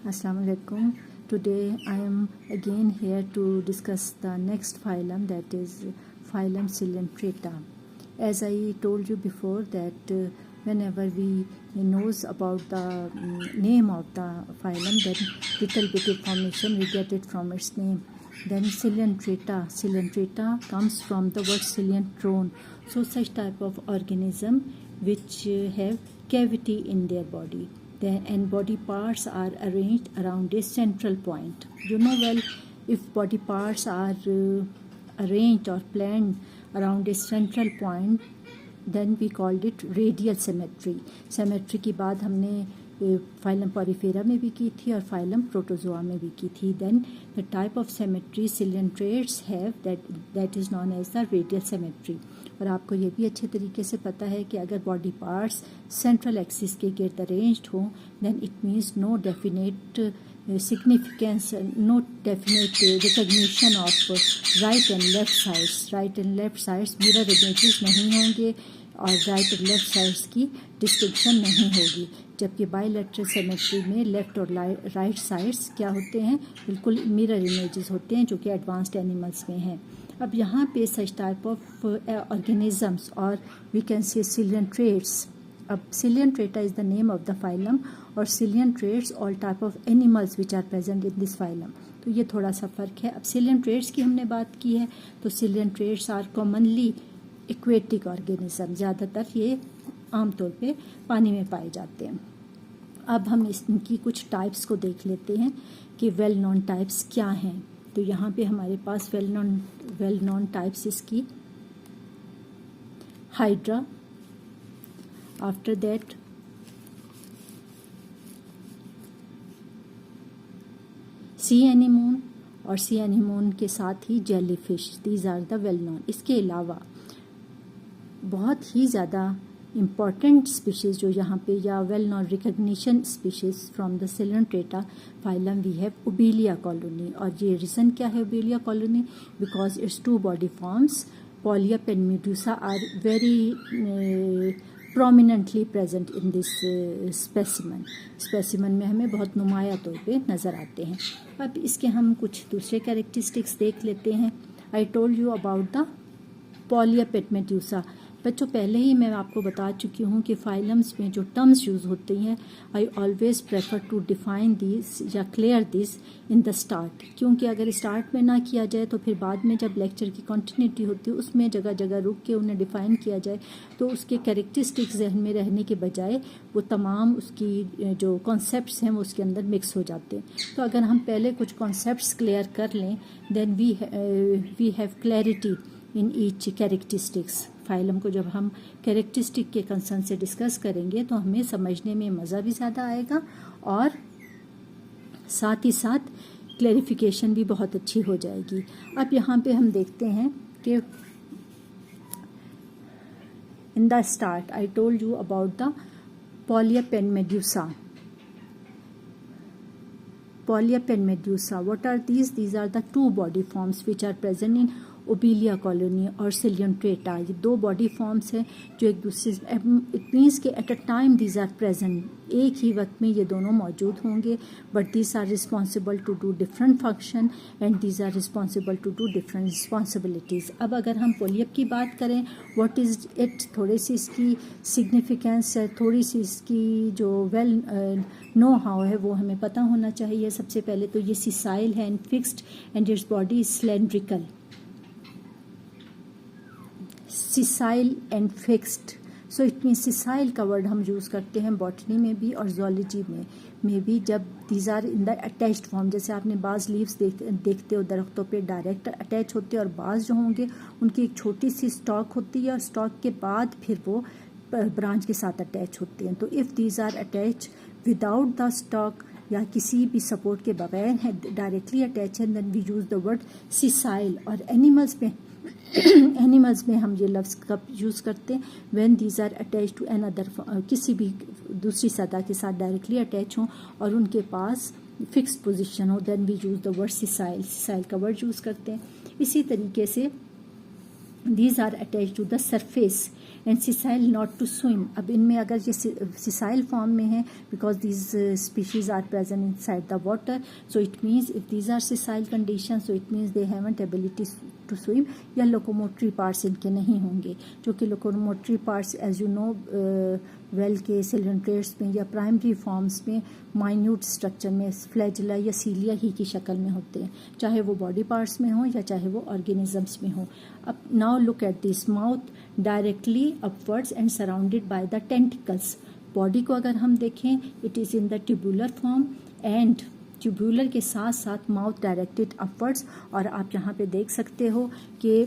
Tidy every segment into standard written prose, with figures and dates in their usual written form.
Assalamu alaikum. Today I am again here to discuss the next phylum, that is phylum Coelenterata. As I told you before that whenever we knows about the name of the phylum, then little bit information we get it from its name. Then Coelenterata comes from the word coelentron. So such type of organism which have cavity in their body. And body parts are arranged around a central point. You know well, if body parts are arranged or planned around a central point, then we called it radial symmetry. Symmetry की बात हमने phylum Porifera में भी की थी और phylum protozoa में भी की थी. Then the type of symmetry coelentrates have that is known as the radial symmetry. और आपको ये भी अच्छे तरीके से पता है कि अगर बॉडी पार्ट्स सेंट्रल एक्सिस के गिर्द अरेंज्ड हो, then it means no definite significance, no definite recognition of right and left sides. Right and left sides mirror images नहीं होंगे और राइट और लेफ्ट साइड्स की डिस्टिंक्शन नहीं होगी. जबकि बायलैटरल सिमेट्री में लेफ्ट और राइट साइड्स क्या होते हैं, बिल्कुल मिरर इमेजेस होते हैं, जो कि एडवांस्ड एनिमल्स में हैं. अब यहाँ पे सच टाइप ऑफ ऑर्गेनिजम्स और वी कैन से coelentrates. अब Coelenterata is the name of the phylum और Coelentrates all type of animals which are present in this phylum. तो ये थोड़ा सा फ़र्क है. अब Coelentrates की हमने बात की है तो Coelentrates are commonly aquatic organism. ज़्यादातर ये आमतौर पे पानी में पाए जाते हैं. अब हम इनकी कुछ टाइप्स को देख लेते हैं कि वेल नोन टाइप्स क्या हैं. तो यहाँ पे हमारे पास वेल नोन टाइप्स इसकी hydra, after that sea anemone और सी एनीमोन के साथ ही jellyfish. These are the well known. इसके अलावा बहुत ही ज़्यादा इम्पॉर्टेंट स्पीशीज़ जो यहाँ पे या well non recognition species from the Coelenterata phylum we have Obelia colony. और ये रीज़न क्या है Obelia colony? Because it's two body forms polyp and medusa are very prominently present in this specimen में हमें बहुत नुमाया तौर पे नज़र आते हैं. अब इसके हम कुछ दूसरे कैरेक्टरिस्टिक्स देख लेते हैं. I told you about the polyp and medusa. बच्चों पहले ही मैं आपको बता चुकी हूँ कि फाइलम्स में जो टर्म्स यूज़ होती हैं, I always prefer to define this या clear this in the start. क्योंकि अगर स्टार्ट में ना किया जाए तो फिर बाद में जब लेक्चर की कंटिन्यूटी होती है उसमें जगह जगह रुक के उन्हें डिफ़ाइन किया जाए तो उसके कैरेक्टरिस्टिक्स जहन में रहने के बजाय वो तमाम उसकी जो कॉन्सेप्ट्स हैं वो उसके अंदर मिक्स हो जाते हैं. तो अगर हम पहले कुछ कॉन्सेप्ट्स क्लियर कर लें, then we have clarity in each characteristics. Phylum को जब हम कैरेक्टरिस्टिक के कंसर्न से डिस्कस करेंगे तो हमें समझने में मज़ा भी ज़्यादा आएगा और साथ ही साथ क्लैरिफिकेशन भी बहुत अच्छी हो जाएगी. अब यहाँ पे हम देखते हैं कि in the start I told you about the polyp and medusa. Polyp and medusa. What are these? These are the two body forms which are present in Obelia colony और Coelenterata. ये दो बॉडी फॉर्म्स हैं जो एक दूसरे it means के at a time these are present. एक ही वक्त में ये दोनों मौजूद होंगे, but these are responsible to do different function and these are responsible to do different responsibilities. अब अगर हम पोलियप की बात करें, व्हाट इज़ इट, थोड़ी सी इसकी सिग्निफिकेंस है, थोड़ी सी इसकी जो वेल नो हाउ है वो हमें पता होना चाहिए. सबसे पहले तो ये सिसाइल है and fixed and its body is cylindrical. Sessile and fixed, so it mean sessile का वर्ड हम यूज़ करते हैं बॉटनी में भी और जोलॉजी में भी, जब these are in the attached form. जैसे आपने बाज़ लीव्स देखते हो दरख्तों पे डायरेक्ट अटैच होते हैं और बाज़ जो होंगे उनकी एक छोटी सी स्टॉक होती है और स्टॉक के बाद फिर वो ब्रांच के साथ अटैच होते हैं. तो if these are attach without the stalk या किसी भी सपोर्ट के बगैर है डायरेक्टली अटैच है, then we use the word sessile. और एनिमल्स में हम ये लफ्ज़ कब यूज़ करते हैं, when these are attach to another, किसी भी दूसरी सतह के साथ डायरेक्टली अटैच हों और उनके पास फिक्स्ड पोजीशन हो, then we use the word sessile. Sessile का वर्ड यूज़ करते हैं. इसी तरीके से these are attached to the surface and sessile not to swim. अब इनमें अगर ये sessile form में है, because these species are present inside the water, so it means if these are sessile conditions, so it means they haven't ability to swim, या locomotory parts इनके नहीं होंगे, जो कि locomotory parts as you know well के coelenterates में या primary forms में माइन्यूट स्ट्रक्चर में फ्लैजिला या सीलिया ही की शक्ल में होते हैं, चाहे वो बॉडी पार्ट्स में हो या चाहे वो ऑर्गेनिजम्स में हो. अब now look at this mouth directly upwards and surrounded by the tentacles. Body को अगर हम देखें it is in the tubular form and tubular के साथ साथ माउथ डायरेक्टेड अपवर्ड्स. और आप यहाँ पे देख सकते हो कि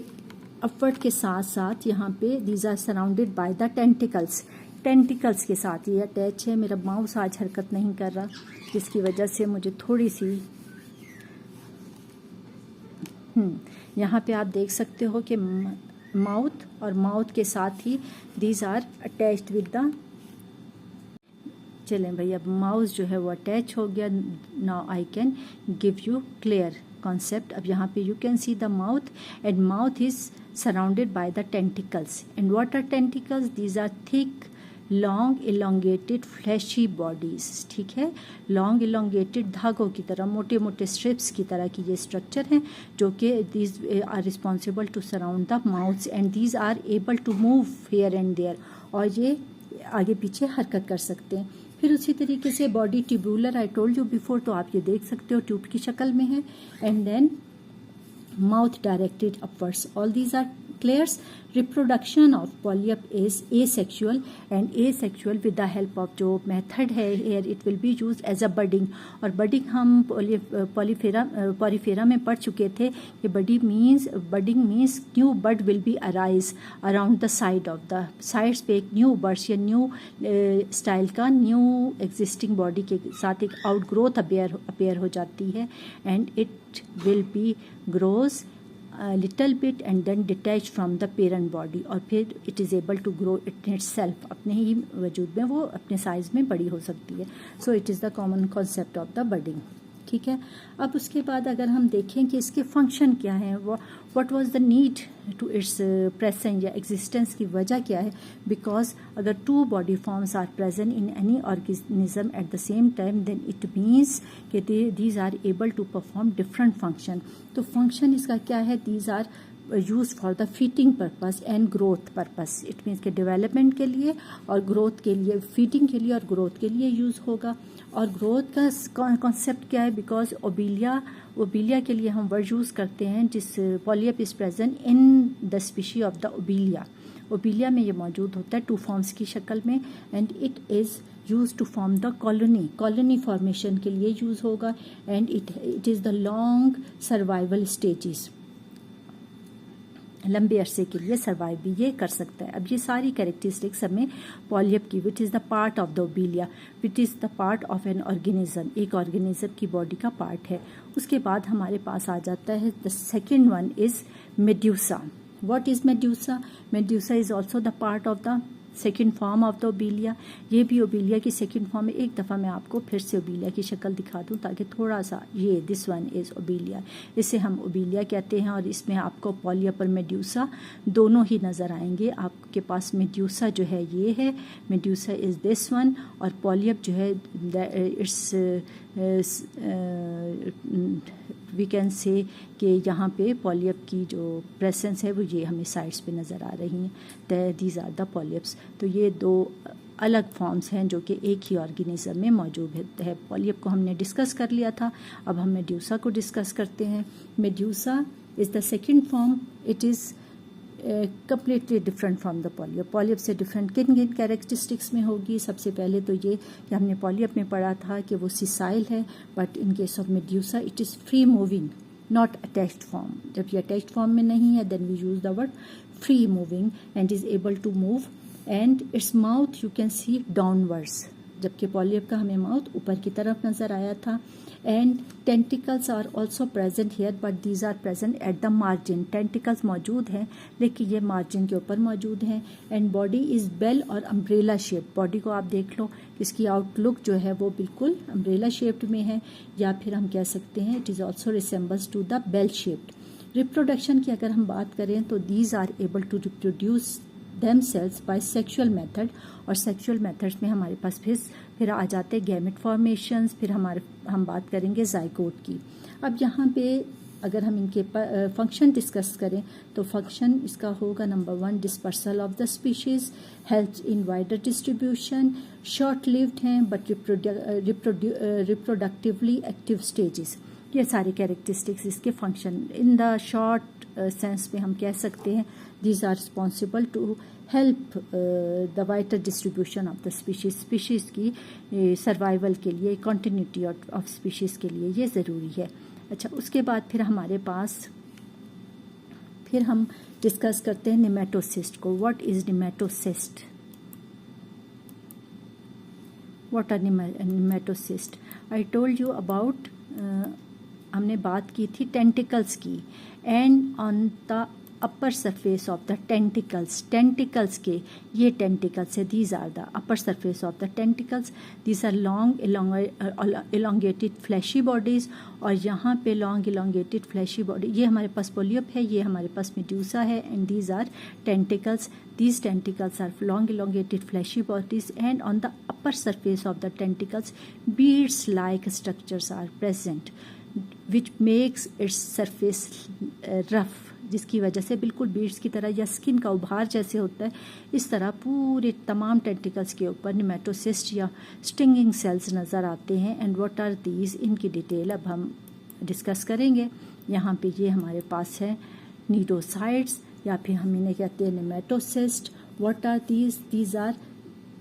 अपवर्ड के साथ साथ यहाँ पे these are surrounded by the tentacles. Tentacles के साथ ये अटैच है. मेरा माउस आज हरकत नहीं कर रहा, जिसकी वजह से मुझे थोड़ी सी यहाँ पे आप देख सकते हो कि माउथ और माउथ के साथ ही these are attached with the. चलें भाई, अब माउस जो है वो अटैच हो गया. Now I can give you clear concept. अब यहाँ पे you can see the mouth and mouth is surrounded by the tentacles. And what are tentacles? These are thick, long, elongated, fleshy bodies. ठीक है, long, elongated धागों की तरह, मोटे मोटे स्ट्रिप्स की तरह की ये स्ट्रक्चर हैं जो कि these are responsible to surround the mouths and these are able to move here and there. और ये आगे पीछे हरकत कर सकते हैं. फिर उसी तरीके से body tubular, I told you before, तो आप ये देख सकते हो ट्यूब की शक्ल में है. And then mouth directed upwards. All these are clears. Reproduction of polyp is asexual and asexual with the help of जो मेथड है here it will be use as a budding. और बडिंग हम Porifera में पढ़ चुके थे कि budding means new bud will be arise around the side of the sides पे एक न्यू बर्ड्स या न्यू स्टाइल का न्यू एग्जिस्टिंग बॉडी के साथ एक आउटग्रोथ अपेयर हो जाती है. And it will be grows little bit and then detach from the parent body. और फिर it is able to grow it itself, अपने ही वजूद में वो अपने साइज में बड़ी हो सकती है. So it is the common concept of the budding. ठीक है, अब उसके बाद अगर हम देखें कि इसके फंक्शन क्या है, what was the need to its presence या एग्जिस्टेंस की वजह क्या है. बिकॉज अगर two body forms are present in any organism at the same time then it means कि these are able to perform different function. तो function इसका क्या है, these are use for the feeding purpose and growth purpose. It means के development के लिए और growth के लिए, फीडिंग के लिए और ग्रोथ के लिए यूज़ होगा. और ग्रोथ का कॉन्सेप्ट क्या है, बिकॉज ओबिलिया के लिए हम वर्ड यूज़ करते हैं जिस polyp is present in the species of the Obelia में ये मौजूद होता है टू फॉर्म्स की शक्ल में. And it is use to form the colony formation के लिए यूज़ होगा. And it is the long survival stages, लंबे अरसे के लिए सर्वाइव भी ये कर सकता है. अब ये सारी कैरेक्टरिस्टिक्स हमें पॉलियप की, which is the part of the Obelia, which is the part of an organism, एक ऑर्गेनिज्म की बॉडी का पार्ट है. उसके बाद हमारे पास आ जाता है the second one is medusa. What is medusa? Medusa is also the part of the second form of the Obelia. ये भी ओबिलिया की सेकेंड फॉर्म है. एक दफ़ा मैं आपको फिर से ओबिलिया की शक्ल दिखा दूं ताकि थोड़ा सा, ये दिस वन इज़ ओबिलिया, इसे हम ओबिलिया कहते हैं. और इसमें आपको पॉलियप और मेड्यूसा दोनों ही नज़र आएंगे. आपके पास मेड्यूसा जो है ये है, मेड्यूसा इज़ दिस वन, और पॉलियप जो है इट्स वी कैन से कि यहाँ पे पॉलियप की जो प्रेजेंस है वो ये हमें साइड्स पे नज़र आ रही हैं. These are the polyps. तो ये दो अलग फॉर्म्स हैं जो कि एक ही ऑर्गेनिज्म में मौजूद है. पॉलियप को हमने डिस्कस कर लिया था, अब हम मेड्यूसा को डिस्कस करते हैं. Medusa is the second form. It is completely different from the polyp. Polyp से डिफरेंट किन किन कैरेक्टरिस्टिक्स में होगी? सबसे पहले तो ये कि हमने पॉलियप में पढ़ा था कि वो सिसाइल है, but in case of medusa it is free moving, not attached form. जब ये अटैच्ड फॉर्म में नहीं है then we use the word free moving and is able to move. And its mouth you can see downwards, जबकि polyp का हमें mouth ऊपर की तरफ नजर आया था. And tentacles are also present here but these are present at the margin. Tentacles मौजूद हैं लेकिन ये मार्जिन के ऊपर मौजूद हैं. एंड बॉडी इज बेल और अम्ब्रेला शेप. बॉडी को आप देख लो, इसकी आउटलुक जो है वो बिल्कुल अम्ब्रेला शेप्ड में है, या फिर हम कह सकते हैं it is also resembles to the bell shaped. Reproduction की अगर हम बात करें तो these are able to reproduce themselves by sexual method, और सेक्सुअल मेथड्स में हमारे पास फिर आ जाते हैं गैमेट फॉर्मेशंस, फिर हम बात करेंगे जाइगोट की। अब यहाँ पे अगर हम इनके फंक्शन डिस्कस करें तो फंक्शन इसका होगा number 1 dispersal of the species, help in wider distribution, short lived हैं बट रिप्रोडक्टिवली एक्टिव स्टेजेस। ये सारे कैरेक्टरिस्टिक्स इसके function in the short sense में हम कह सकते हैं these are responsible to help the wider distribution of the species की सर्वाइवल के लिए, कंटिन्यूटी ऑफ स्पीशीज़ के लिए ये ज़रूरी है। अच्छा, उसके बाद फिर हमारे पास फिर हम डिस्कस करते हैं निमेटोसिस्ट को। What is nematocyst? What are nematocyst? I told you about, हमने बात की थी टेंटिकल्स की, and on the upper surface of the tentacles के ये टेंटिकल्स है, these are the upper surface of the tentacles, these are long elongated fleshy bodies, और यहाँ पे लॉन्ग इलोंगेटेड फ्लैशी बॉडी, ये हमारे पास पोलिप है, ये हमारे पास मेड्यूसा है, and these are tentacles, these tentacles are long elongated fleshy bodies, and on the upper surface of the tentacles beads like structures are present which makes its surface rough, जिसकी वजह से बिल्कुल beads की तरह या skin का उभार जैसे होता है, इस तरह पूरे तमाम टेंटिकल्स के ऊपर निमेटोसिस्ट या स्टिंगिंग सेल्स नज़र आते हैं। एंड व्हाट आर दीज, इनकी डिटेल अब हम डिस्कस करेंगे। यहाँ पे ये हमारे पास है नीडोसाइड्स, या फिर हम इन्हें कहते हैं nematocyst. What are these are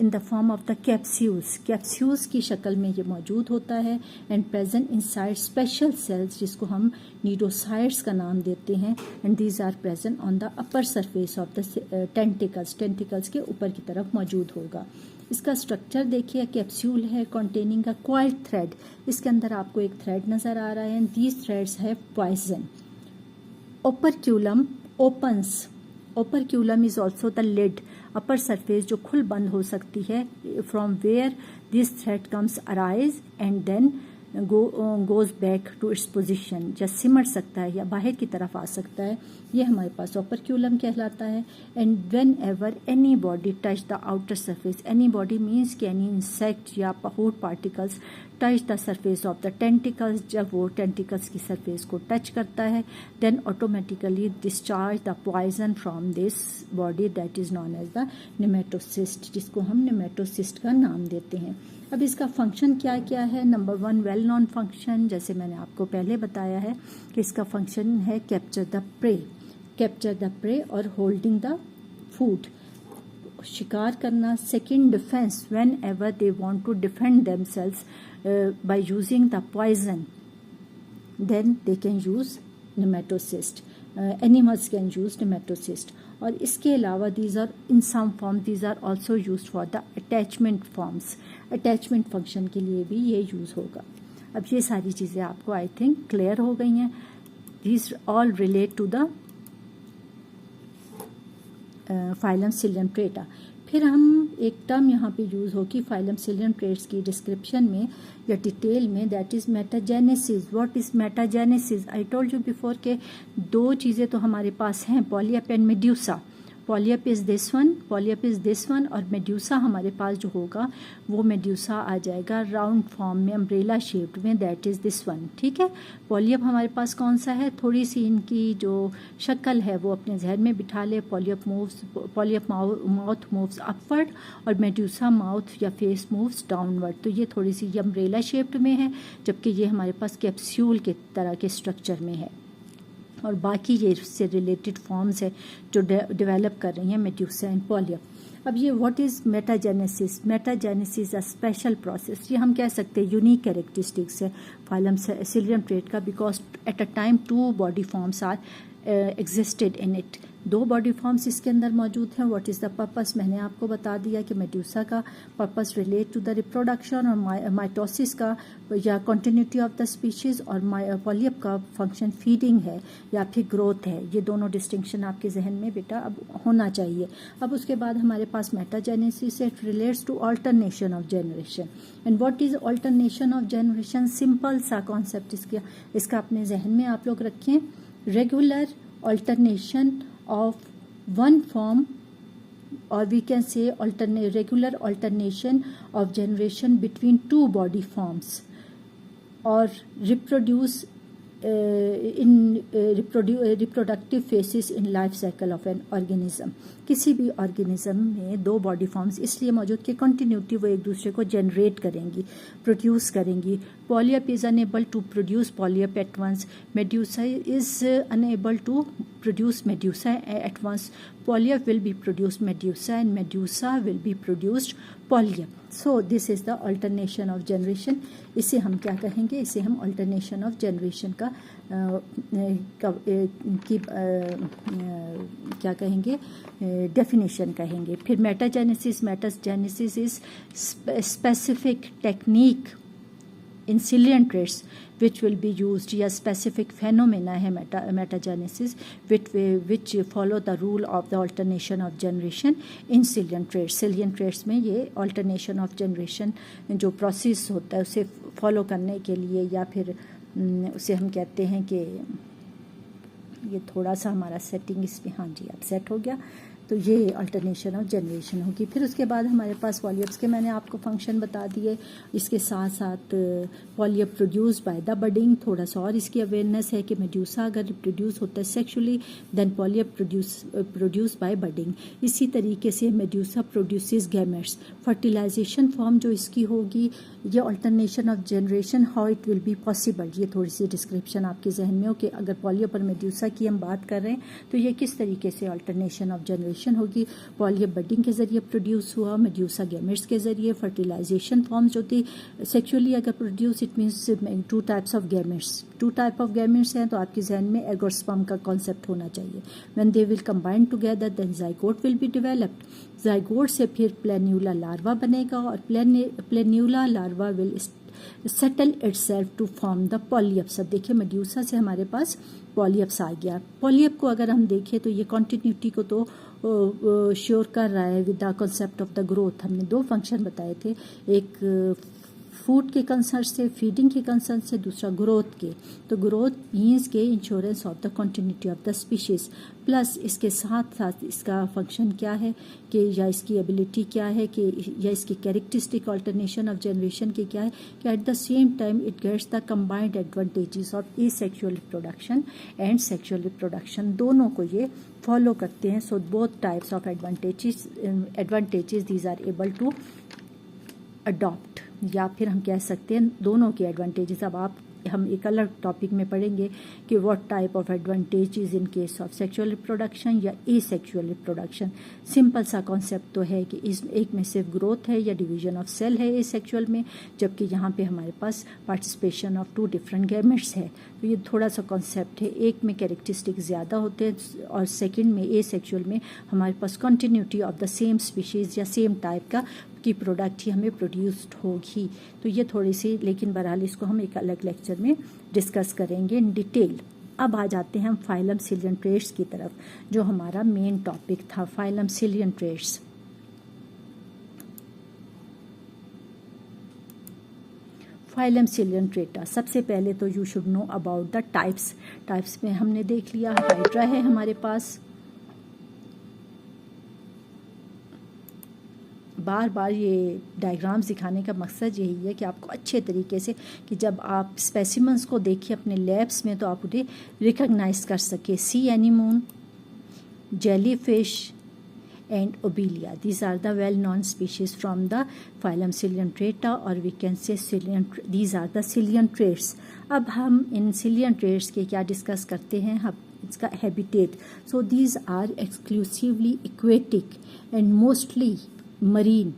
in the form of the capsules की शक्ल में ये मौजूद होता है, and present inside special cells जिसको हम नीडोसाइड्स का नाम देते हैं, and these are present on the upper surface of the tentacles के ऊपर की तरफ मौजूद होगा। इसका स्ट्रक्चर देखिए, कैप्सूल है कॉन्टेनिंग अ क्वाइल्ड थ्रेड, इसके अंदर आपको एक थ्रेड नजर आ रहा है, and these threads have poison. Operculum opens. Operculum is also the lid, upper surface जो खुल बंद हो सकती है, from where this thread comes arise and then goes back to its position, या सिमट सकता है या बाहर की तरफ आ सकता है, ये हमारे पास ओपरक्यूलम कहलाता है। And whenever any body touch the outer surface, any body means कि एनी इंसेक्ट या food particles touch the surface of the tentacles, जब वो टेंटिकल्स की सरफेस को टच करता है, then automatically discharge the poison from this body, that is known as the nematocyst, जिसको हम निमेटोसिस्ट का नाम देते हैं। अब इसका फंक्शन क्या क्या है? नंबर 1 वेल नॉन फंक्शन, जैसे मैंने आपको पहले बताया है कि इसका फंक्शन है कैप्चर द प्रे और होल्डिंग द फूड, शिकार करना। Second defence, whenever they want to defend themselves by using the poison, then they can use nematocyst, animals can use nematocyst. और इसके अलावा these are in some form these are also use for the attachment forms, attachment function के लिए भी ये use होगा। अब ये सारी चीज़ें आपको आई थिंक क्लियर हो गई हैं। These all relate to the phylum Coelenterata. फिर हम एक टर्म यहाँ पे यूज़ होगी फाइलम सिलियंट्रेट्स की डिस्क्रिप्शन में या डिटेल में, that is metagenesis. What is metagenesis? I told you before के दो चीज़ें तो हमारे पास हैं, polyp and medusa. Polyp is this one और मेड्यूसा हमारे पास जो होगा वो मेड्यूसा आ जाएगा राउंड फॉर्म में, अम्ब्रेला शेप्ड में, दैट इज़ दिस वन। ठीक है, पॉलियप हमारे पास कौन सा है? थोड़ी सी इनकी जो शक्ल है वो अपने जहन में बिठा ले। पॉलियप माउथ मूव्स अपवर्ड और मेड्यूसा माउथ या फेस मूव्स डाउनवर्ड। तो ये थोड़ी सी अम्ब्रेला शेप्ड में है, जबकि ये हमारे पास कैप्सूल के तरह के स्ट्रक्चर में है। और बाकी ये इससे रिलेटेड फॉर्म्स है जो डेवलप कर रही हैं मेड्यूसा एंड पॉलियप। अब ये what is metagenesis? Metagenesis a special process, ये हम कह सकते हैं यूनिक कैरेक्टरिस्टिक्स है फाइलम सिलियंट्रेट का, because at a time 2 body forms are existed in it, 2 body forms इसके अंदर मौजूद हैं। What is the purpose? मैंने आपको बता दिया कि मेड्यूसा का purpose relate to the reproduction और माइटोसिस का या कंटिन्यूटी ऑफ द स्पीशीज़, और पॉलियप का फंक्शन फीडिंग है या फिर ग्रोथ है। ये दोनों डिस्टिंक्शन आपके जहन में बेटा अब होना चाहिए। अब उसके बाद हमारे पास metagenesis, it relates to alternation of generation. And what is alternation of generation? Simple सा कॉन्सेप्ट इसका अपने जहन में आप लोग रखें। regular alternation of one form, or we can say regular alternation of generation between two body forms, or reproduce in reproductive phases in life cycle of an organism. किसी भी ऑर्गेनिज्म में दो बॉडी फॉर्म्स इसलिए मौजूद कि continuity वो एक दूसरे को जनरेट करेंगी, प्रोड्यूस करेंगी. Polyp is unable to produce polyp at once. Medusa is unable to produce medusa at once. Polyp will be produced medusa and medusa will be produced polyp. So this is the alternation of generation. इसे हम क्या कहेंगे? इसे हम alternation of generation का क्या कहेंगे? Definition कहेंगे. फिर metagenesis. Metagenesis is specific technique in ciliate traits which will be used, या specific phenomena है metagenesis which follow the rule of the alternation of generation in ciliate traits. Ciliate traits में ये alternation of generation जो process होता है उसे follow करने के लिए, या फिर उसे हम कहते हैं कि ये थोड़ा सा हमारा सेटिंग इसमें, हाँ जी अब सेट हो गया. तो ये अल्टरनेशन ऑफ जनरेशन होगी. फिर उसके बाद हमारे पास पॉलियप्स के मैंने आपको फंक्शन बता दिए. इसके साथ साथ पॉलियप प्रोड्यूस बाय द बडिंग. थोड़ा सा और इसकी अवेयरनेस है कि मेड्यूसा अगर रिप्रोड्यूस होता है sexually then polyp produce by budding. इसी तरीके से medusa produces gametes. Fertilization form जो इसकी होगी, ये alternation of generation how it will be possible. ये थोड़ी सी डिस्क्रिप्शन आपके जहन में हो कि अगर पॉलियप और मेड्यूसा की हम बात कर रहे हैं तो ये किस तरीके से अल्टरनेशन ऑफ जनरेशन होगी. पॉलियप बडिंग के जरिए प्रोड्यूस हुआ, मेड्यूसा गैमेट्स के जरिए. फर्टिलाइजेशन फॉर्म्स जो थी सेक्सुअली अगर produce, it means two types of gametes. Two type of gametes हैं तो आपके जहन में एग और स्पर्म का कॉन्सेप्ट होना चाहिए. When they will combine together then zygote will be developed. Zygote से फिर प्लेन्यूला लार्वा बनेगा और planula larva will settle itself to form the polyps. अब देखिए मेड्यूसा से हमारे पास पॉलियप्स आ गया. पॉलियप को अगर हम देखें तो ये कॉन्टिन्यूटी को तो श्योर कर रहा है with the concept of the growth. हमने दो फंक्शन बताए थे, एक फूड के कंसर्न से, फीडिंग के कंसर्न से, दूसरा ग्रोथ के. तो ग्रोथ मीन्स के insurance of the continuity of the species. Plus इसके साथ साथ इसका फंक्शन क्या है कि, या इसकी एबिलिटी क्या है कि, या इसकी कैरेक्टरिस्टिक अल्टरनेशन ऑफ जनरेशन के क्या है कि at the same time it gets the combined advantages of asexual reproduction and sexual reproduction. दोनों को ये फॉलो करते हैं. So both types of advantages these are able to adopt, या फिर हम कह सकते हैं दोनों के एडवांटेजेस. अब हम एक अलग टॉपिक में पढ़ेंगे कि what type of advantages in case of sexual reproduction या एसेक्सुअल रिप्रोडक्शन. सिंपल सा कॉन्सेप्ट तो है कि इस एक में सिर्फ ग्रोथ है या डिवीजन ऑफ सेल है एसेक्सुअल में, जबकि यहाँ पे हमारे पास participation of two different gametes है. तो ये थोड़ा सा कॉन्सेप्ट है. एक में कैरेक्टरिस्टिक ज़्यादा होते हैं और सेकेंड में एसेक्सुअल में हमारे पास continuity of the same species या सेम टाइप का की प्रोडक्ट ही हमें प्रोड्यूस्ड होगी. तो ये थोड़ी सी, लेकिन बहरहाल इसको हम एक अलग लेक्चर में डिस्कस करेंगे इन डिटेल. अब आ जाते हैं हम फाइलम सिलियन ट्रेट्स की तरफ, जो हमारा मेन टॉपिक था, phylum Coelenterates. Phylum Coelenterata. सबसे पहले तो you should know about the types. Types में हमने देख लिया हाइड्रा है हमारे पास. बार बार ये डायग्राम्स दिखाने का मकसद यही है कि आपको अच्छे तरीके से, कि जब आप स्पेसिमेंस को देखिए अपने लैब्स में तो आप उन्हें रिकग्नाइज कर सके. सी anemone, jellyfish and Obelia. These are the well-known species from the phylum Coelenterata, or we can say these are the Coelenterata traits. अब हम इन Coelenterata traits के क्या डिस्कस करते हैं, हम इसका habitat. So these are exclusively aquatic and mostly marine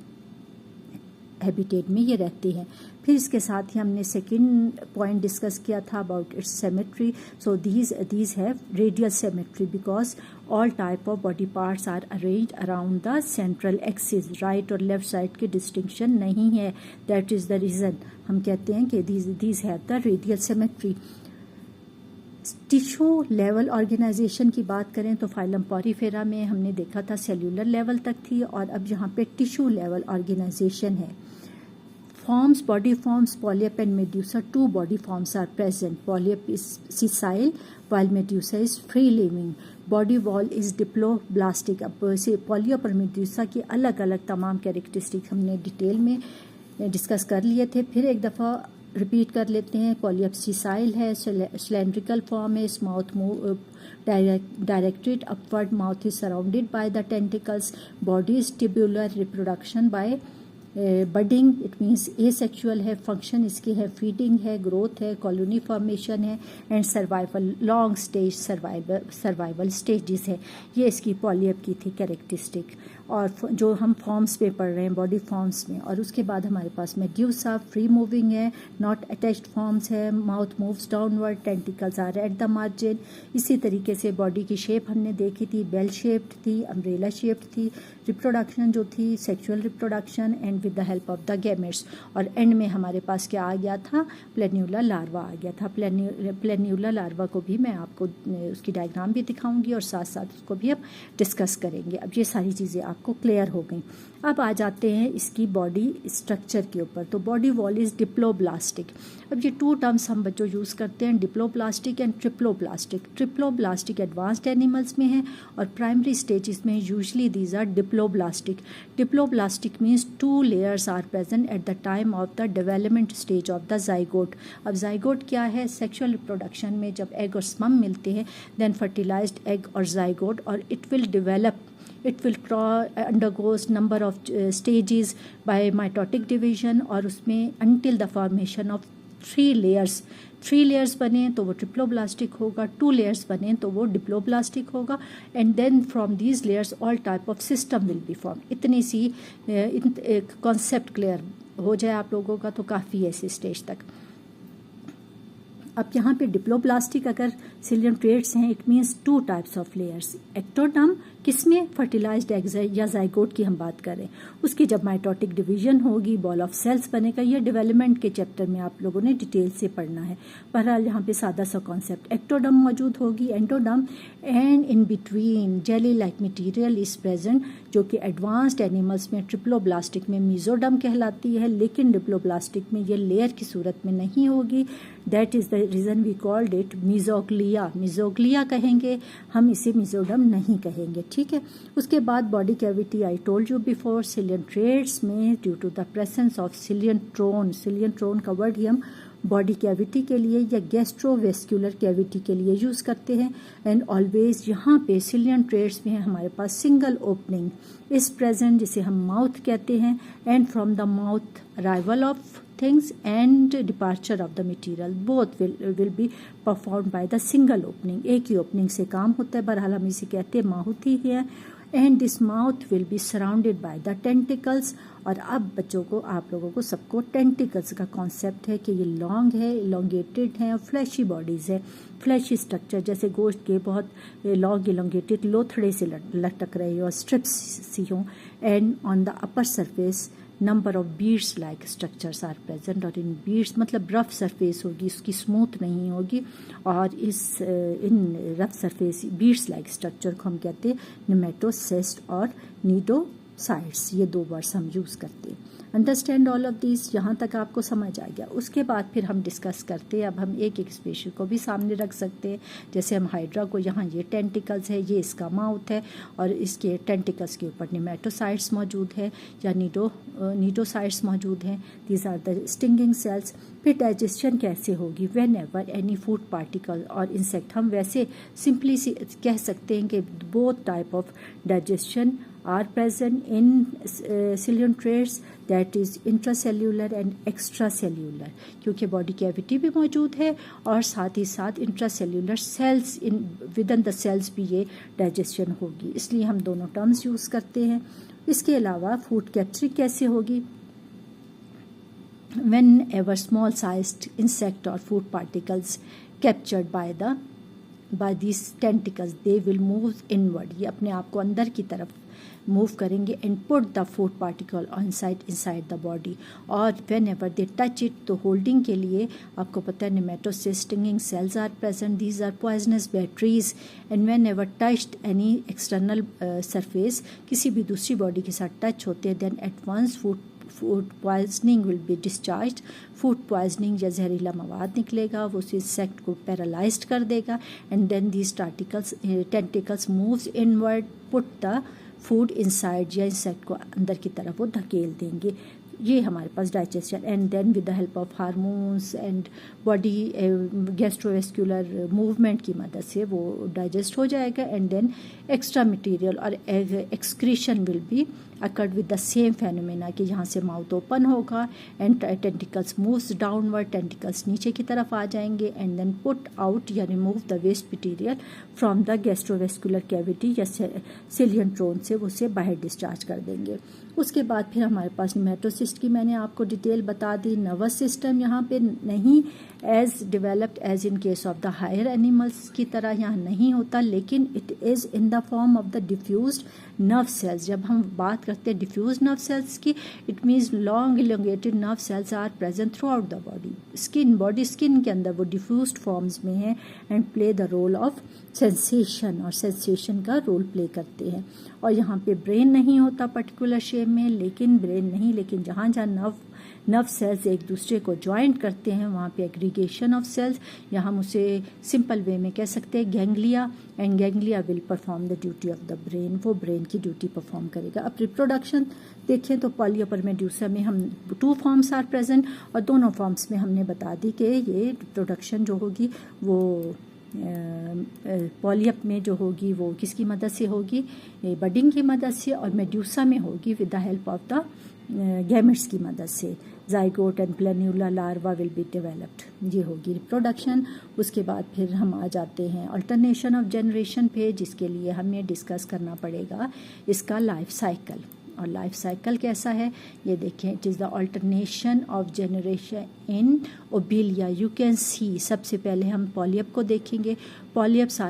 habitat में ये रहते हैं. फिर इसके साथ ही हमने सेकेंड पॉइंट डिस्कस किया था about its symmetry. So these have radial symmetry because all type of body parts are arranged around the central axis. Right और लेफ्ट साइड की डिस्टिंक्शन नहीं है. दैट इज द रीजन हम कहते हैं कि these have the radial symmetry. Tissue level organization की बात करें तो फाइलम पॉरीफेरा में हमने देखा था सेल्यूलर लेवल तक थी, और अब यहाँ पे टिश्यू लेवल ऑर्गेनाइजेशन है. Forms, body forms, polyp and medusa. Two body forms are present. Polyp is sessile while medusa is free living. Body wall is diploblastic. अब से polyp और medusa की अलग अलग तमाम कैरेक्टरिस्टिक हमने डिटेल में डिस्कस कर लिए थे. फिर एक दफ़ा रिपीट कर लेते हैं. पॉलिप सीसाइल है, सिलेंड्रिकल फॉर्म है, mouth move directed upward, mouth is surrounded by the tentacles, body is tubular, reproduction by budding it means asexual है, फंक्शन इसकी है फीडिंग है, ग्रोथ है, कॉलोनी फॉर्मेशन है, and survival long stage survival stages है. ये इसकी पॉलिप की थी कैरेक्टरिस्टिक. और जो हम फॉर्म्स में पढ़ रहे हैं बॉडी फॉर्म्स में. और उसके बाद हमारे पास मेड्यूसा फ्री मूविंग है, नॉट अटैच्ड फॉर्म्स है, mouth moves downward, tentacles are at the margin. इसी तरीके से बॉडी की शेप हमने देखी थी, बेल शेप्ड थी, अम्ब्रेला शेप्ड थी. रिप्रोडक्शन जो थी sexual reproduction and with the help of the gametes. और एंड में हमारे पास क्या आ गया था, प्लेन्यूला लार्वा आ गया था. प्लेन्यूला लार्वा को भी मैं आपको उसकी डायग्राम भी दिखाऊंगी और साथ साथ उसको भी अब डिस्कस करेंगे. अब ये सारी चीज़ें आपको क्लियर हो गई. अब आ जाते हैं इसकी बॉडी स्ट्रक्चर के ऊपर. तो बॉडी वॉल इज डिप्लोब्लास्टिक. अब ये टू टर्म्स हम बच्चों यूज़ करते हैं, diploblastic and triploblastic. Triploblastic advanced animals में है और प्राइमरी स्टेजेस में usually these are diploblastic. Diploblastic means two layers are present at the time of the development stage of the zygote. अब zygote क्या है, सेक्सुअल रिप्रोडक्शन में जब egg और स्पर्म मिलते हैं देन फर्टिलाइज्ड एग और जाइगोट, और it will develop, it will undergoes number of stages by mitotic division, और उसमें until the formation of 3 layers. 3 layers बने तो वो ट्रिप्लोब्लास्टिक होगा, 2 layers बने तो वो डिप्लोब्लास्टिक होगा, and then from these layers all type of system will be form. इतनी सी कॉन्सेप्ट क्लियर हो जाए आप लोगों का तो काफ़ी है इस स्टेज तक. अब यहाँ पे डिप्लोब्लास्टिक अगर सिलियम ट्रेट्स हैं, it means 2 types of layers. Ectoderm किसमें, फर्टिलाइज्ड एग या जाइगोट की हम बात करें, उसकी जब माइटोटिक डिवीजन होगी बॉल ऑफ सेल्स बनेगा. ये डेवलपमेंट के चैप्टर में आप लोगों ने डिटेल से पढ़ना है. बहरहाल यहाँ पे सादा सा कॉन्सेप्ट, एक्टोडर्म मौजूद होगी, endoderm, and in between jelly like material is present, जो कि एडवांस्ड एनिमल्स में ट्रिप्लोब्लास्टिक में मीजोडर्म कहलाती है, लेकिन डिप्लोब्लास्टिक में ये लेयर की सूरत में नहीं होगी. That is the reason we called it mesoglea. Mesoglea कहेंगे हम, इसे मीजोडर्म नहीं कहेंगे. ठीक है. उसके बाद body cavity, I told you before, Coelenterates में due to the presence of coelenteron. Coelenteron का वर्ड ही हम बॉडी कैविटी के लिए या गैस्ट्रोवेस्कुलर कैविटी के लिए यूज़ करते हैं. एंड ऑलवेज यहाँ पे सिलियन ट्रेट्स में हमारे पास सिंगल ओपनिंग इज प्रेजेंट, जिसे हम माउथ कहते हैं. And from the mouth arrival of things and departure of the material both will be performed by the single opening. एक ही ओपनिंग से काम होता है. बहरहाल हम इसे कहते हैं माउथ ही है. And this mouth will be surrounded by the tentacles. और अब बच्चों को, आप लोगों को सबको टेंटिकल्स का कॉन्सेप्ट है कि ये लॉन्ग है, इलोंगेटेड है, फ्लैशी बॉडीज़ है. फ्लैशी स्ट्रक्चर जैसे गोश्त के बहुत लॉन्ग इलोंगेटेड लोथड़े से लटक रहे हो, स्ट्रिप्स सी हों. And on the upper surface number of beads like structures are present. और इन बीड्स मतलब रफ सरफेस होगी, उसकी स्मूथ नहीं होगी. और इन rough surface beads like structure को हम कहते हैं निमेटोसिस्ट और नीडोसाइट्स. ये 2 वर्ड्स हम यूज़ करते हैं. अंडरस्टैंड ऑल ऑफ दिस, यहाँ तक आपको समझ आ गया. उसके बाद फिर हम डिस्कस करते हैं. अब हम एक एक स्पेशीज को भी सामने रख सकते हैं. जैसे हम हाइड्रा को, यहाँ ये टेंटिकल्स है, ये इसका माउथ है, और इसके टेंटिकल्स के ऊपर निमेटोसाइट्स मौजूद है या नीडोसाइट्स मौजूद हैं. These are the stinging cells. फिर डाइजेशन कैसे होगी, whenever any food particle और इंसेक्ट, हम वैसे सिंपली कह सकते हैं कि both type of digestion are present in cilium traits, that is intracellular and extracellular. क्योंकि बॉडी कैविटी भी मौजूद है और साथ ही साथ intracellular cells within the cells भी ये डाइजेशन होगी, इसलिए हम दोनों टर्म्स यूज़ करते हैं. इसके अलावा फूड कैप्चरिंग कैसे होगी, whenever small sized insect or food particles captured by these tentacles, they will move inward. ये अपने आप को अंदर की तरफ मूव करेंगे and put the food particle inside the body. और whenever they touch it, तो होल्डिंग के लिए आपको पता है nematocyst stinging cells are present. These are poisonous batteries. And whenever touched any external surface, किसी भी दूसरी बॉडी के साथ टच होते हैं, then at once food poisoning will be discharge, food poisoning या जहरीला मवाद निकलेगा, वो उस इंसेक्ट को पैरालाइज्ड कर देगा, and then these tentacles moves inward, put the food inside, या इंसेक्ट को अंदर की तरफ वो धकेल देंगे। ये हमारे पास digestion, and then with the help of hormones and body gastrovascular movement की मदद से वो डाइजेस्ट हो जाएगा, एंड देन एक्स्ट्रा मटेरियल और excretion will be occurred with the same phenomena कि यहाँ से माउथ ओपन होगा and tentacles moves downward, tentacles नीचे की तरफ आ जाएंगे, एंड देन पुट आउट या remove the waste material from the gastrovascular cavity या सिलियन ट्रोन से उसे बाहर डिस्चार्ज कर देंगे। उसके बाद फिर हमारे पास निमेटोसिस्ट की मैंने आपको डिटेल बता दी। नर्वस सिस्टम यहाँ पे नहीं as developed as in case of the higher animals की तरह यहाँ नहीं होता, लेकिन it is in the form of the diffused nerve cells. जब हम बात करते हैं डिफ्यूज नर्व सेल्स की, it means long elongated nerve cells are present throughout the body skin, body skin के अंदर वो डिफ्यूज्ड फॉर्म्स में है and play the role of sensation, और सेंसेशन का रोल प्ले करते हैं। और यहाँ पे ब्रेन नहीं होता पर्टिकुलर शेप में, लेकिन जहाँ जहाँ नर्व सेल्स एक दूसरे को ज्वाइंट करते हैं वहाँ पे एग्रीगेशन ऑफ सेल्स, या हम उसे सिंपल वे में कह सकते हैं ganglia, and ganglia will perform the duty of the brain, वो ब्रेन की ड्यूटी परफॉर्म करेगा। अब रिप्रोडक्शन देखें तो पॉलियोपर मेड्यूसा में हम 2 फॉर्म्स आर प्रेजेंट, और दोनों फॉर्म्स में हमने बता दी कि ये रिप्रोडक्शन जो होगी वो पॉलियप में जो होगी वो किसकी मदद से होगी, बडिंग की मदद से, और मेड्यूसा में होगी with the help of the gametes की मदद से। Zygote and planula larva will be developed, ये होगी रिप्रोडक्शन। उसके बाद फिर हम आ जाते हैं अल्टरनेशन ऑफ जनरेशन पे, जिसके लिए हमें डिस्कस करना पड़ेगा इसका लाइफ साइकिल। और लाइफ साइकिल कैसा है ये देखें, it is the alternation of generation in obelia. You can see, सबसे पहले हम पॉलियप को देखेंगे। Polyps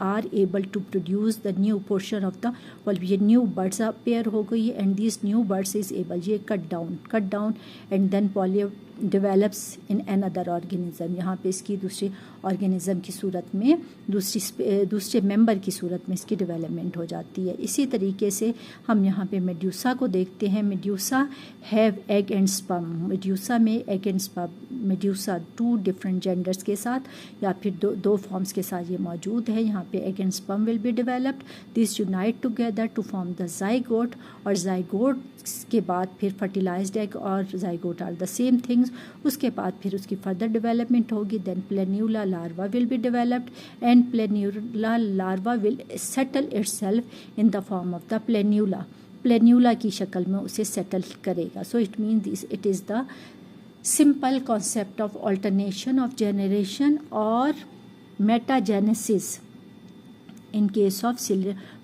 are able to produce the new portion of the polyp, ये न्यू बर्ड्स अपेयर हो गई and this new birds is able, ये cut down and then polyp develops in another organism, यहाँ पे इसकी दूसरे ऑर्गेनिज्म की सूरत में, दूसरे मेंबर की सूरत में इसकी डेवलपमेंट हो जाती है। इसी तरीके से हम यहाँ पे मेड्यूसा को देखते हैं। Medusa have egg and sperm, medusa में egg and sperm, medusa 2 different genders के साथ या फिर दो फॉर्म्स के साथ ये मौजूद है। यहाँ पे egg and sperm will be developed, this unite together to form the zygote, और जाइगोट के बाद फिर फर्टिलाइज्ड एग और zygote are the same things. उसके बाद फिर उसकी फर्दर डेवलपमेंट होगी, then planula larva will be developed and planula larva will settle itself in the form of the planula की शक्ल में उसे सेटल करेगा। So it means it is the simple concept of alternation of generation और metagenesis in case of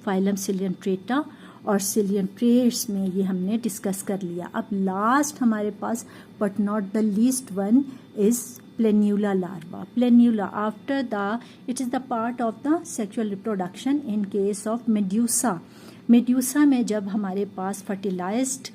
phylum coelenterata और coelenterates में ये हमने डिस्कस कर लिया। अब लास्ट हमारे पास but not the least one is planula larva. Planula after the it is the part of the sexual reproduction in case of medusa. Medusa में जब हमारे पास फर्टिलाइज्ड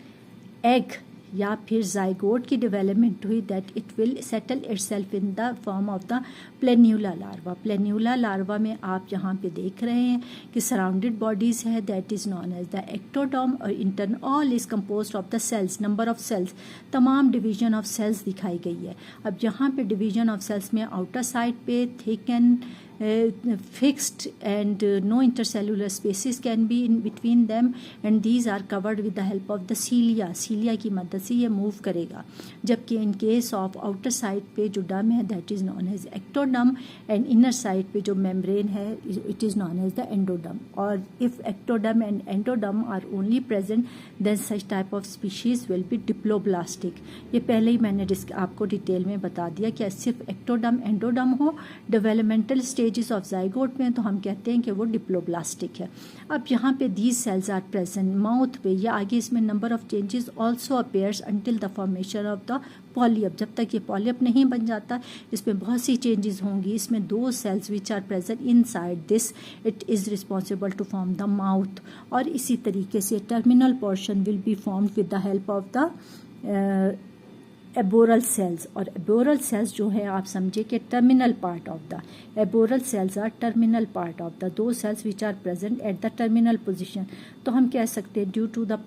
एग या फिर जाइगोट की डेवलपमेंट हुई, that it will settle itself in the form of the planula larva. Planula larva में आप यहाँ पे देख रहे हैं कि सराउंडेड बॉडीज है, that is known as the ectoderm, और internal is composed of the cells, number of cells, तमाम डिवीजन ऑफ सेल्स दिखाई गई है। अब यहाँ पे डिवीजन ऑफ सेल्स में आउटर साइड पे thick and fixed and no intercellular spaces can be in between them and these are covered with the help of the cilia की मदद से ये मूव करेगा। जबकि in case of outer side पे जो डम है that is known as ectoderm and inner side पे जो मेम्ब्रेन है it is known as the endoderm. और if ectoderm and endoderm are only present then such type of species will be diploblastic. ये पहले ही मैंने आपको डिटेल में बता दिया कि सिर्फ एक्टोडम एंडोडम हो डेवलपमेंटल स्टेजेस ऑफ जाइगोट में तो हम कहते हैं कि वो डिप्लोब्लास्टिक है। अब यहाँ पे these cells are present mouth पे, या आगे इसमें number of changes also appears until the formation of the polyp. जब तक ये पॉलियप नहीं बन जाता इसमें बहुत सी चेंजेस होंगी। इसमें 2 cells which are present inside this, it is responsible to form the mouth. और इसी तरीके से terminal portion will be formed with the help of the aboral cells. और एबोरल सेल्स जो है आप समझे कि terminal part of the aboral cells are terminal part of the 2 cells which are present at the terminal position. तो हम कह सकते हैं due to the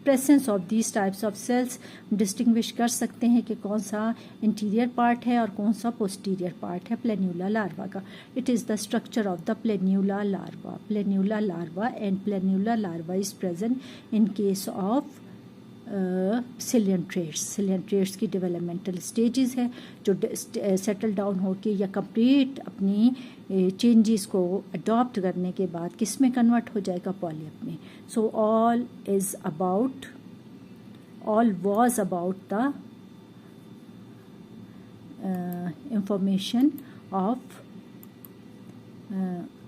presence of these types of cells distinguish कर सकते हैं कि कौन सा इंटीरियर पार्ट है और कौन सा पोस्टीरियर पार्ट है प्लेन्यूला लार्वा का. It is the structure of the planula larva. Planula larva and planula larva is present in case of coelenterates. Coelenterates की डेवलपमेंटल स्टेजेस है जो सेटल डाउन होके या कंप्लीट अपनी चेंजेस को अडॉप्ट करने के बाद किस में कन्वर्ट हो जाएगा, पॉलिप में. So all was about the information of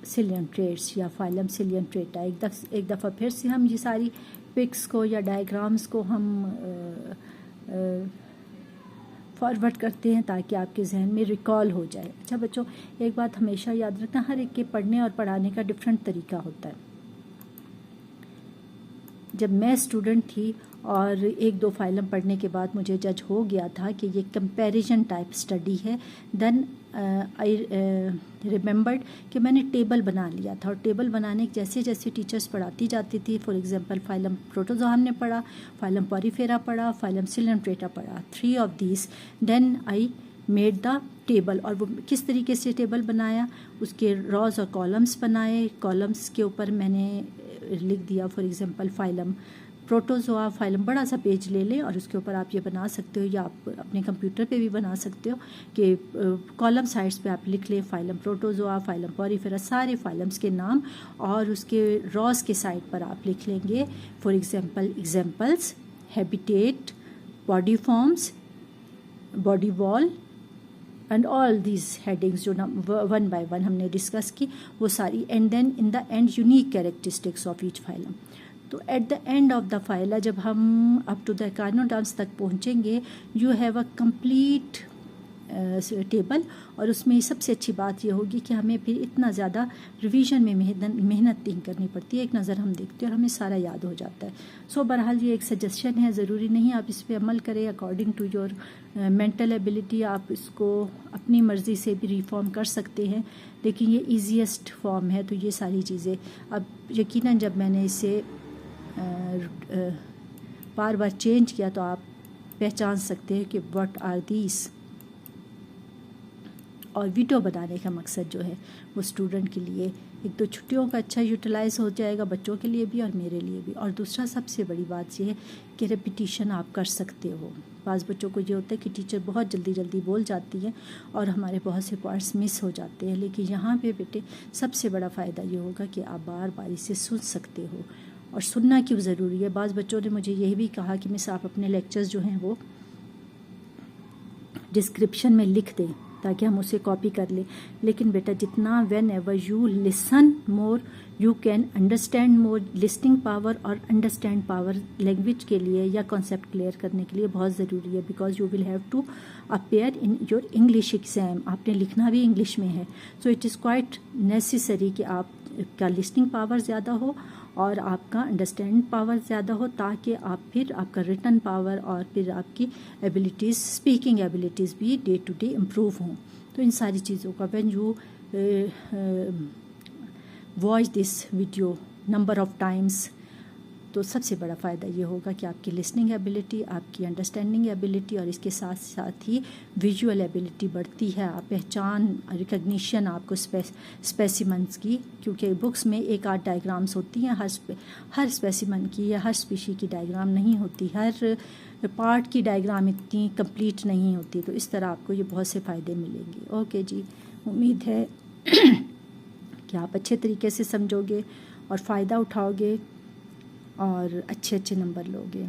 coelenterates या फाइलम सिलियंट्रेटा. एक दफ़ा फिर से हम ये सारी पिक्स को या डायग्राम्स को हम फॉरवर्ड करते हैं ताकि आपके जहन में रिकॉल हो जाए. अच्छा बच्चों, एक बात हमेशा याद रखना, हर एक के पढ़ने और पढ़ाने का डिफरेंट तरीका होता है. जब मैं स्टूडेंट थी और एक दो फाइलम पढ़ने के बाद मुझे जज हो गया था कि ये कंपैरिजन टाइप स्टडी है, देन आई रिमेंबर्ड कि मैंने टेबल बना लिया था. और टेबल बनाने जैसे जैसे टीचर्स पढ़ाती जाती थी, फॉर एग्जांपल फाइलम प्रोटोजोआ हमने पढ़ा, फाइलम पॉरीफेरा पढ़ा, फाइलम सिलियंट्रेटा पढ़ा, 3 of these. Then I made the table. और वो किस तरीके से टेबल बनाया, उसके रॉज और कॉलम्स बनाए. कॉलम्स के ऊपर मैंने लिख दिया for example phylum protozoa. Phylum बड़ा सा पेज ले लें और उसके ऊपर आप ये बना सकते हो या आप अपने कंप्यूटर पे भी बना सकते हो कि कॉलम साइड्स पे आप लिख लें फाइलम प्रोटोजोआ, फाइलम पॉरीफेरा, सारे फाइलम्स के नाम, और उसके रॉज के साइड पर आप लिख लेंगे for example examples, habitat, body forms, body wall and all these headings जो 1 by 1 हमने डिस्कस की वो सारी. And then in the end unique characteristics of each phylum. तो at the end of the phyla जब हम अप टू द एकार्नोडाम्स तक पहुंचेंगे, you have a complete table. और उसमें सबसे अच्छी बात ये होगी कि हमें फिर इतना ज़्यादा रिवीजन में मेहनत नहीं करनी पड़ती है. एक नज़र हम देखते हैं और हमें सारा याद हो जाता है. सो बहरहाल ये एक सजेशन है, ज़रूरी नहीं आप इस पर अमल करें. According to your mental ability आप इसको अपनी मर्ज़ी से भी रिफॉर्म कर सकते हैं, लेकिन ये ईजीएस्ट फॉर्म है. तो ये सारी चीज़ें अब यकीनन जब मैंने इसे बार बार चेंज किया तो आप पहचान सकते हैं कि व्हाट आर दीज. और वीडियो बनाने का मकसद जो है वो स्टूडेंट के लिए एक तो छुट्टियों का अच्छा यूटिलाइज़ हो जाएगा, बच्चों के लिए भी और मेरे लिए भी. और दूसरा सबसे बड़ी बात ये है कि रेपिटिशन आप कर सकते हो. बाज़ बच्चों को ये होता है कि टीचर बहुत जल्दी बोल जाती है और हमारे बहुत से पार्ट्स मिस हो जाते हैं. लेकिन यहाँ पे बेटे सबसे बड़ा फ़ायदा ये होगा कि आप बार बार इसे सुन सकते हो. और सुनना क्यों ज़रूरी है, बाज़ बच्चों ने मुझे यही भी कहा कि मिस आप अपने लेक्चर्स जो हैं वो डिस्क्रिप्शन में लिख दें ताकि हम उसे कॉपी कर लें. लेकिन बेटा जितना when ever you listen more you can understand more. Listening power और अंडरस्टैंड पावर लैंग्वेज के लिए या कॉन्सेप्ट क्लियर करने के लिए बहुत ज़रूरी है. Because you will have to appear in your English exam. आपने लिखना भी इंग्लिश में है. So it is quite necessary कि आपका लिसनिंग पावर ज़्यादा हो और आपका अंडरस्टैंड पावर ज़्यादा हो, ताकि आप फिर आपका रिटन पावर और फिर आपकी एबिलिटीज़, स्पीकिंग एबिलिटीज़ भी डे टू डे इम्प्रूव हों. तो इन सारी चीज़ों का when you watch this video number of times, तो सबसे बड़ा फ़ायदा ये होगा कि आपकी लिसनिंग एबिलिटी, आपकी अंडरस्टैंडिंग एबिलिटी और इसके साथ साथ ही विजुअल एबिलिटी बढ़ती है. आप पहचान, रिकग्निशन आपको स्पेसिमन्स की, क्योंकि बुक्स में एक आध डायग्राम्स होती हैं, हर स्पेसिमन की या हर स्पीशी की डायग्राम नहीं होती, हर पार्ट की डायग्राम इतनी कंप्लीट नहीं होती. तो इस तरह आपको ये बहुत से फ़ायदे मिलेंगे. ओके जी, उम्मीद है कि आप अच्छे तरीके से समझोगे और फ़ायदा उठाओगे और अच्छे नंबर लोगे.